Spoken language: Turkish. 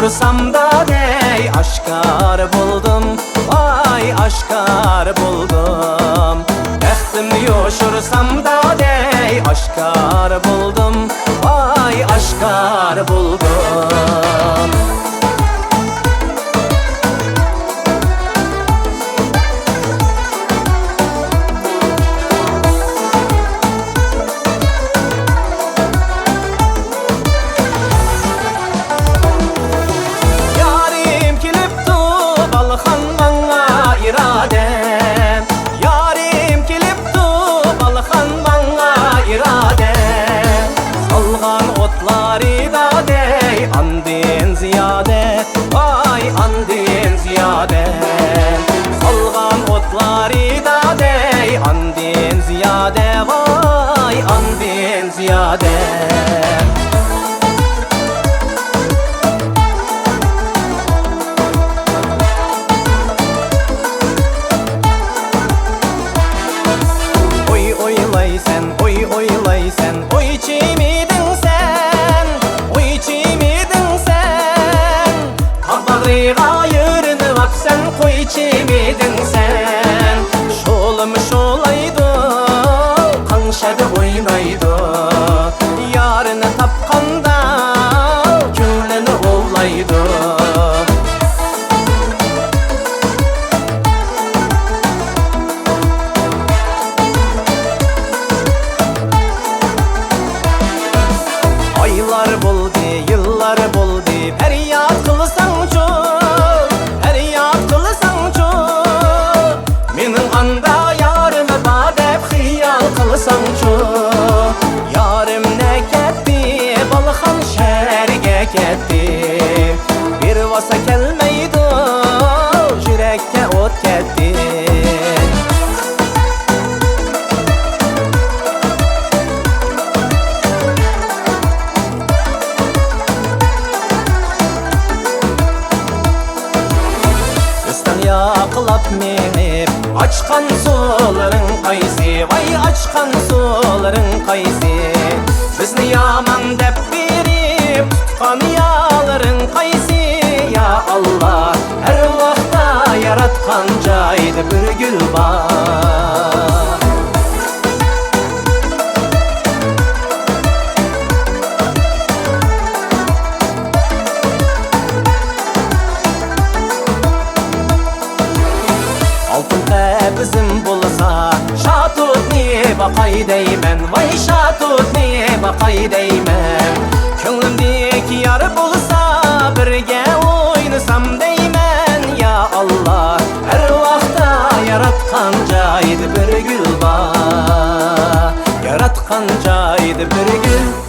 yoşursam da dey aşkar buldum, vay aşkar buldum. Bəxtim yoşursam da dey aşkar buldum, vay aşkar buldum. Andin ziyade, vay andin ziyade. Solgan otları da dey andin ziyade, vay andin ziyade. Oy oylaysan, oy oylaysan, oy çimidin sen, oy çimidin sen. Kabağrığa yürünüp sen, koy çimidin sen. Şolum şolaydı, kanşadı oynaydı. Yarını tapkanda, gönlünü ovlaydı. Aylar buldu, yıllar buldu, feryat kılsançı, feryat kılsançı. Menin anda yarımı badep hıyal kılsançı. Yarım ne ketti, balxan şerge ketti. Bir vasa kelmeydi, yürekke ot ketti. Yaqlap meni açqan suların qaysi, vay açqan suların qaysi. Bizni yaman dep berip tutqan yaların qaysi. Ya Allah, her vaqtda yaratqan joyda bir gül var. Bizim bulsa şatut niye bakay deymen, vay şatut niye bakay deymen. Könlümdeki yar bulsa birge oynasam deymen. Ya Allah, her vaqtda yaratkan joyda bir gül var, yaratkan joyda bir gül.